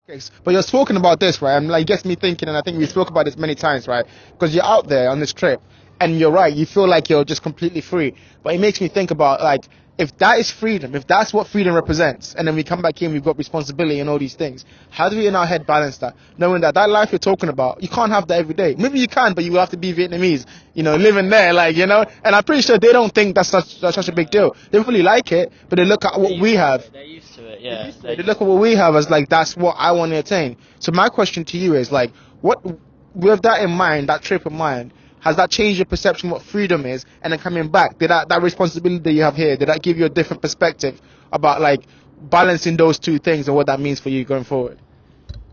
Okay, but you're talking about this, right? And like, it gets me thinking, and I think we spoke about this many times, right? Because you're out there on this trip, and you're right, you feel like you're just completely free. But it makes me think about, like, if that is freedom, if that's what freedom represents, and then we come back in, we've got responsibility and all these things, how do we in our head balance that? Knowing that that life you're talking about, you can't have that every day. Maybe you can, but you will have to be Vietnamese, living there, like, and I'm pretty sure they don't think that's such a big deal. They really like it, but they look at what we have. They're used to it, They're yeah. used to it. They look at what we have as like that's what I want to attain. So my question to you is like, what, with that in mind, that trip in mind, has that changed your perception of what freedom is? And then coming back, did that responsibility that you have here, did that give you a different perspective about like balancing those two things and what that means for you going forward?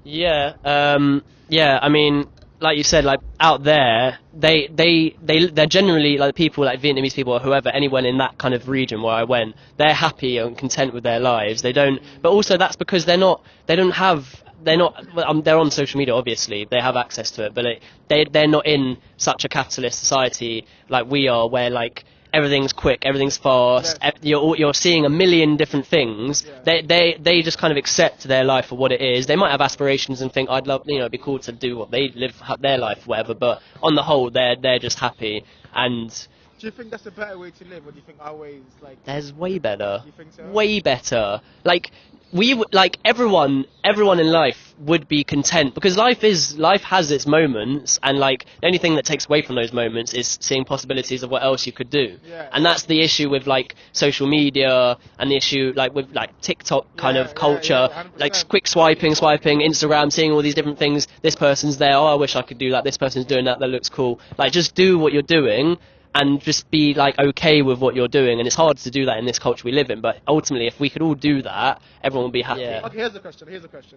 Yeah, I mean, like you said, like out there, they're generally like people, like Vietnamese people or whoever, anyone in that kind of region where I went, they're happy and content with their lives. They don't, but also that's because they're on social media, obviously they have access to it, but they're not in such a capitalist society like we are, where like everything's quick, everything's fast. You're seeing a million different things. They just kind of accept their life for what it is. They might have aspirations and think, I'd love, it'd be cool to do what they live their life, whatever. But on the whole, they're just happy. And Do you think that's a better way to live, or do you think our way is like? there's way better, You think so? way better. Like like everyone in life would be content, because life has its moments, and like the only thing that takes away from those moments is seeing possibilities of what else you could do. Yeah. And that's the issue with like social media, and the issue like with like TikTok kind of culture, 100%. like quick swiping, Instagram, seeing all these different things. This person's there, oh I wish I could do that. This person's doing that, that looks cool. Like just do what you're doing, and just be like okay with what you're doing. And it's hard to do that in this culture we live in, but ultimately if we could all do that, everyone would be happy. Okay, here's the question.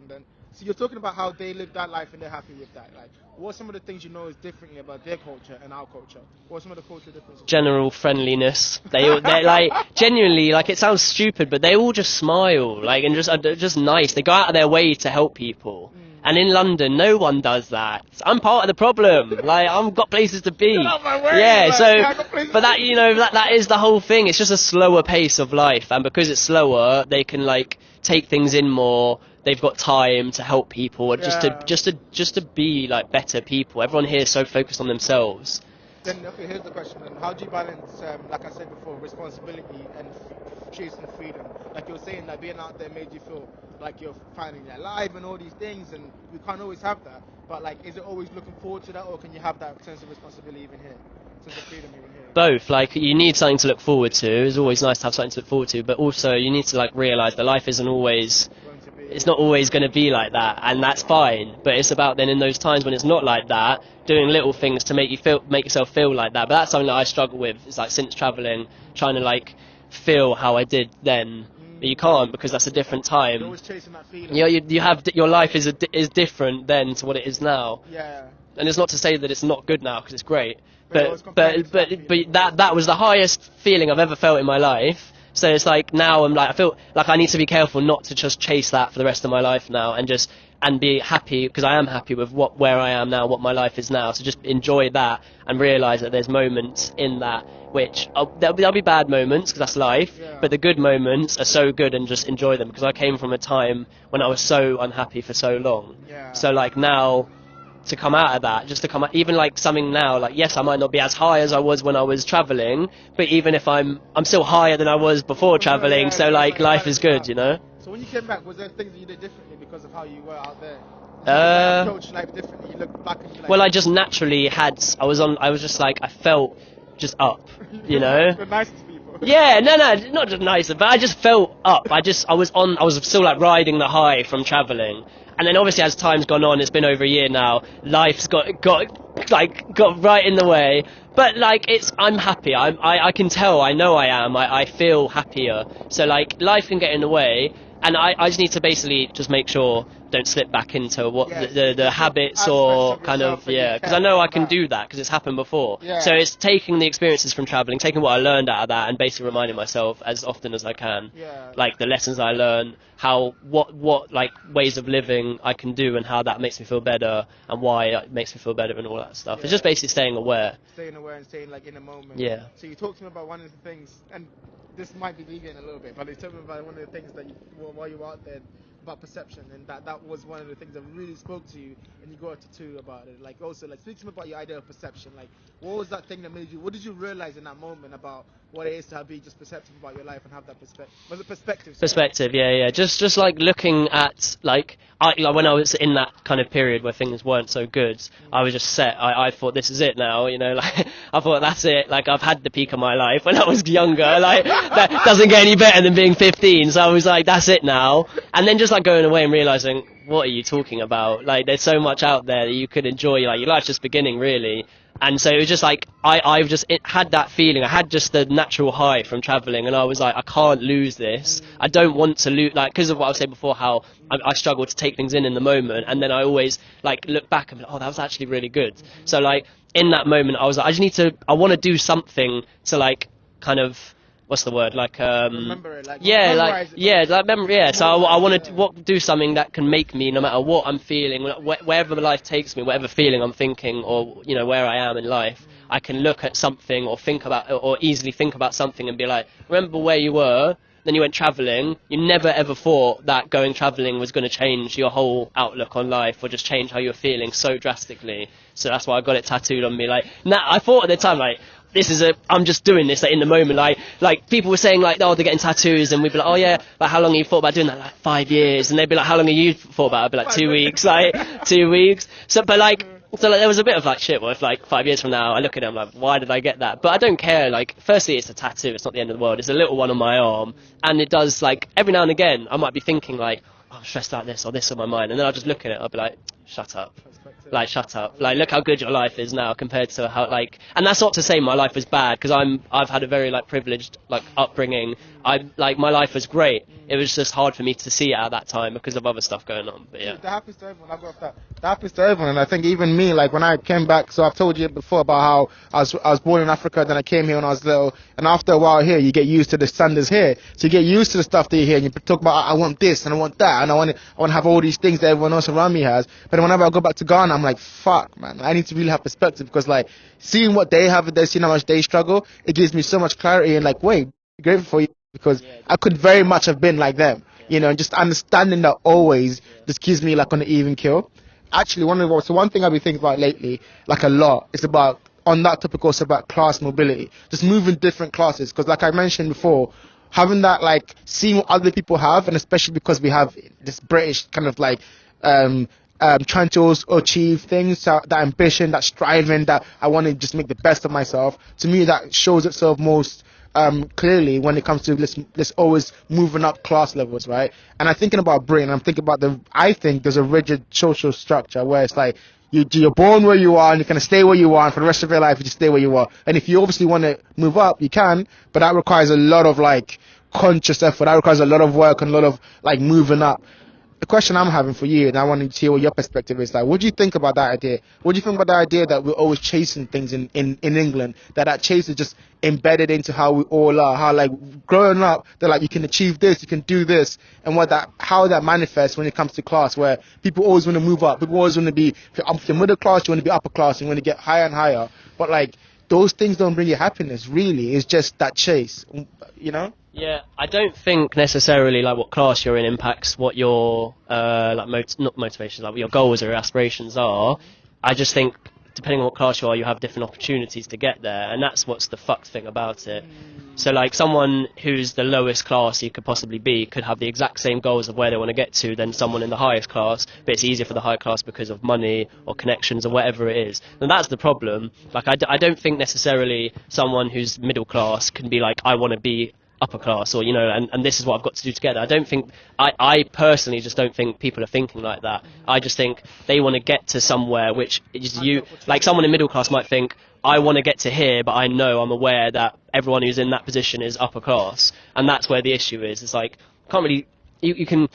Then. So you're talking about how they live that life and they're happy with that. Like, what are some of the things you know is differently about their culture and our culture? What are some of the cultural differences? General friendliness. They're like genuinely, like, it sounds stupid, but they all just smile, like, and just are just nice. They go out of their way to help people. And in London, no one does that. I'm part of the problem. Like, I've got places to be. Get out my way, Yeah, like, so, I got places but to that, be. that is the whole thing. It's just a slower pace of life, and because it's slower, they can like take things in more. They've got time to help people, and just to be like better people. Everyone here is so focused on themselves. Then, okay, here's the question. Then. How do you balance, like I said before, responsibility and chasing freedom? Like you're saying that being out there made you feel like you're finding your life and all these things, and we can't always have that. But like, is it always looking forward to that, or can you have that sense of responsibility even here, sense of freedom even here? Both. Like, you need something to look forward to. It's always nice to have something to look forward to, but also you need to like realise that life isn't always, it's not always going to be like that, and that's fine. But it's about then in those times when it's not like that, doing little things to make yourself feel like that. But that's something that I struggle with. It's like since travelling, trying to like feel how I did then. But you can't, because that's a different time. You're always chasing that feeling. You have your life is different then to what it is now. Yeah. And it's not to say that it's not good now, because it's great. But That was the highest feeling I've ever felt in my life. So it's like now I'm like, I feel like I need to be careful not to just chase that for the rest of my life now, and be happy, because I am happy with where I am now, what my life is now. So just enjoy that and realise that there's moments in that which there'll be bad moments, because that's life. Yeah. But the good moments are so good, and just enjoy them, because I came from a time when I was so unhappy for so long. Yeah. So like now, to come out of that, just to come out, even like something now, like yes, I might not be as high as I was when I was travelling, but even if I'm still higher than I was before travelling, so like life is good, you know? So when you came back, was there things that you did differently because of how you were out there? Approach life differently. You look back and you're like, Well, I just naturally I was just like, I felt just up, you know? the nicest people. Yeah, no, not just nicer, but I just felt up. I was still like riding the high from travelling. And then obviously as time's gone on, it's been over a year now, life's got right in the way. But like, I'm happy. I can tell, I know I am. I feel happier. So like, life can get in the way, and I just need to basically just make sure don't slip back into what the habits or kind of, because I know I can do that, because it's happened before. Yeah. So it's taking the experiences from travelling, taking what I learned out of that, and basically reminding myself as often as I can, like the lessons I learned, what like ways of living I can do, and how that makes me feel better, and why it makes me feel better, and all that stuff. It's just basically staying aware. Staying aware and staying like in the moment. Yeah. So you talked to me about one of the things, and this might be deviating a little bit, but you told me about one of the things that while you were out there about perception, and that was one of the things that really spoke to you, and you got to two about it. Like also, like speak to me about your idea of perception. Like, what was that thing that made you? What did you realize in that moment about what it is to be just perceptive about your life and have that perspective? Was it perspective? Sorry? Perspective, yeah. Just like looking at like when I was in that kind of period where things weren't so good, I was just set. I thought this is it now, you know. Like I thought that's it. Like I've had the peak of my life when I was younger. Like that doesn't get any better than being 15. So I was like, that's it now. And then just like going away and realizing, what are you talking about? Like there's so much out there that you could enjoy. Like your life's just beginning, really. And so it was just like I've just had that feeling. I had just the natural high from traveling, and I was like, I can't lose this. I don't want to lose, like, because of what I was saying before, how I struggle to take things in the moment, and then I always like look back and be like, oh, that was actually really good. So like in that moment, I was like, I want to do something to like kind of, what's the word, like remember it, like so I want to do something that can make me, no matter what I'm feeling, wherever life takes me, whatever feeling I'm thinking, or you know where I am in life, I can look at something or think about, or easily think about something and be like, remember where you were, then you went travelling. You never ever thought that going travelling was going to change your whole outlook on life or just change how you're feeling so drastically. So that's why I got it tattooed on me. Like, I thought at the time, like, I'm just doing this like, in the moment. Like people were saying like, oh, they're getting tattoos, and we'd be like, oh yeah, like how long have you thought about doing that? Like 5 years. And they'd be like, how long have you thought about it? I'd be like 2 weeks, like 2 weeks. So there was a bit of like, shit, well, if like 5 years from now I look at it, I'm like, why did I get that? But I don't care. Like, firstly, it's a tattoo. It's not the end of the world. It's a little one on my arm, and it does, like, every now and again I might be thinking like, oh, I'm stressed out this or this on my mind, and then I'll just look at it. I'll be like, shut up. Like, shut up. Like, look how good your life is now compared to how, like, and that's not to say my life was bad, because I've had a very, like, privileged, like, upbringing. My life was great. It was just hard for me to see it at that time because of other stuff going on, but yeah. That happens to everyone. I've got that. That happens to everyone, and I think even me, like, when I came back, so I've told you before about how I was born in Africa, then I came here when I was little, and after a while here, you get used to the standards here. So you get used to the stuff that you hear, and you talk about, I want this, and I want that, and I want to have all these things that everyone else around me has. But whenever I go back to Ghana, I'm like, fuck, man, I need to really have perspective, because, like, seeing what they have, seeing how much they struggle, it gives me so much clarity, and, like, wait, I'm grateful for you, because I could very much have been like them, you know, and just understanding that always just keeps me, like, on the even kill. Actually, one thing I've been thinking about lately, like, a lot, is about, on that topic, also about class mobility, just moving different classes, because, like I mentioned before, having that, like, seeing what other people have, and especially because we have this British kind of, like, trying to also achieve things, that ambition, that striving, that I want to just make the best of myself. To me, that shows itself most clearly when it comes to this always moving up class levels, right? And I'm thinking about Britain. I'm thinking about I think there's a rigid social structure where it's like you're born where you are and you're gonna stay where you are, and for the rest of your life you just stay where you are. And if you obviously want to move up, you can, but that requires a lot of, like, conscious effort. That requires a lot of work and a lot of, like, moving up. The question I'm having for you, and I want to hear what your perspective is, like, what do you think about that idea? What do you think about the idea that we're always chasing things in England, that chase is just embedded into how we all are, how, like, growing up, they're like, you can achieve this, you can do this, and how that manifests when it comes to class, where people always want to move up, people always want to be, if you're middle class, you want to be upper class, you want to get higher and higher, but, like, those things don't bring you happiness, really. It's just that chase, you know? Yeah, I don't think necessarily like what class you're in impacts what your not motivations, like what your goals or aspirations are. I just think depending on what class you are, you have different opportunities to get there, and that's what's the fucked thing about it. So like someone who's the lowest class you could possibly be could have the exact same goals of where they want to get to than someone in the highest class, but it's easier for the high class because of money or connections or whatever it is. And that's the problem. Like I don't think necessarily someone who's middle class can be like, I want to be upper class, or, you know, and this is what I've got to do together. I don't think, I personally just don't think people are thinking like that. I just think they want to get to somewhere which is like someone in middle class might think, I want to get to here, but I'm aware that everyone who's in that position is upper class, and that's where the issue is. It's like, can't really, you can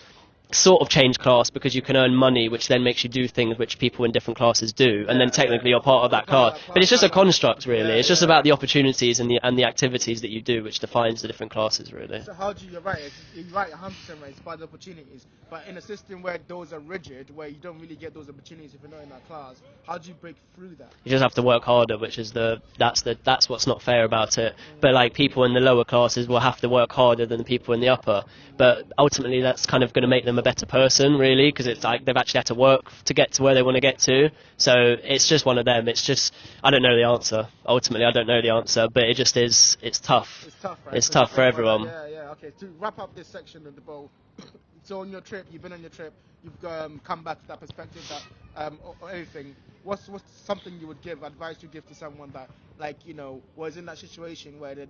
sort of change class because you can earn money, which then makes you do things which people in different classes do, and then technically you're part of that class. But it's just a construct, really. It's just about the opportunities and the activities that you do, which defines the different classes, really. So how do you're right, 100% right, it's about the opportunities, but in a system where those are rigid, where you don't really get those opportunities if you're not in that class, how do you break through that? You just have to work harder, which is that's what's not fair about it. But like people in the lower classes will have to work harder than the people in the upper, but ultimately that's kind of going to make them a better person, really, because it's like they've actually had to work to get to where they want to get to. So it's just one of them. It's just, I don't know the answer. Ultimately, I don't know the answer, but it just is. It's tough. It's tough, right? It's tough for everyone. Yeah. Okay. To wrap up this section of the bowl, so on your trip, you've been on your trip, you've come back to that perspective that or anything. What's something you would give, advice you give to someone that, like, you know, was in that situation where they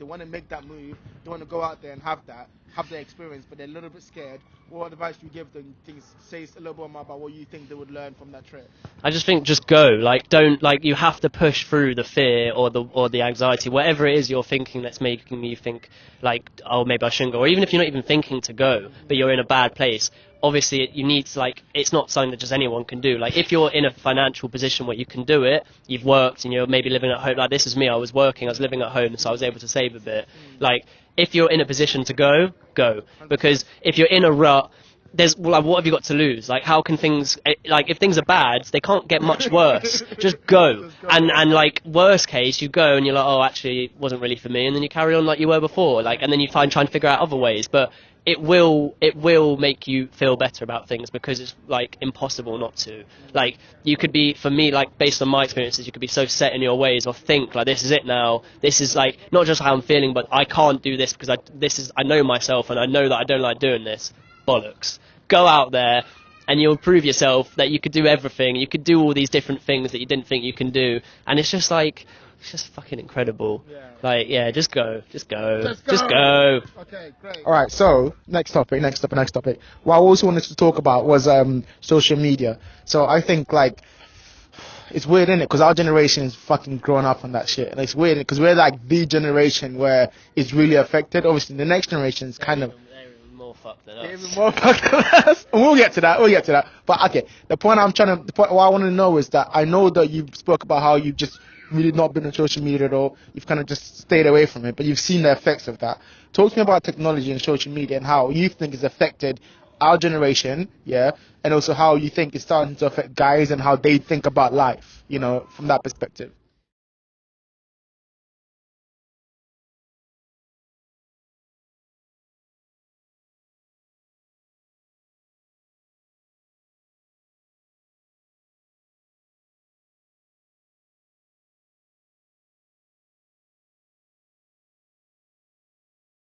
want to make that move, they want to go out there and have the experience, but they're a little bit scared. What advice do you give them? Say a little bit more about what you think they would learn from that trip. I just think just go. Like, don't, like, you have to push through the fear or the anxiety, whatever it is you're thinking that's making you think, like, oh, maybe I shouldn't go. Or even if you're not even thinking to go, but you're in a bad place, obviously you need to, like, it's not something that just anyone can do. Like, if you're in a financial position where you can do it, you've worked and you're maybe living at home, like this is me, I was working, I was living at home, so I was able to save a bit. Like, if you're in a position to go. Because if you're in a rut, like, what have you got to lose? Like, how can things, like, if things are bad, they can't get much worse. Just go. And like, worst case, you go and you're like, oh, actually, it wasn't really for me, and then you carry on like you were before, like, and then you try and figure out other ways. But it will make you feel better about things, because it's, like, impossible not to. Like, you could be, for me, like, based on my experiences, you could be so set in your ways, or think, like, this is it now, this is, like, not just how I'm feeling, but I can't do this because I know myself, and I know that I don't like doing this. Bollocks. Go out there and you'll prove yourself that you could do everything. You could do all these different things that you didn't think you can do, and it's just like, it's just fucking incredible. Yeah. Like, yeah, just go. Okay, great. All right, so next topic. What I also wanted to talk about was social media. So I think, like, it's weird, isn't it? Because our generation is fucking grown up on that shit. And it's weird because we're like the generation where it's really affected. Obviously, the next generation is kind of more fucked than us. Even more fucked than us. We'll get to that. But okay, the point what I want to know is that I know that you spoke about how you've just really not been on social media at all. You've kind of just stayed away from it, but you've seen the effects of that. Talk to me about technology and social media and how you think it's affected our generation, yeah, and also how you think it's starting to affect guys and how they think about life, you know, from that perspective.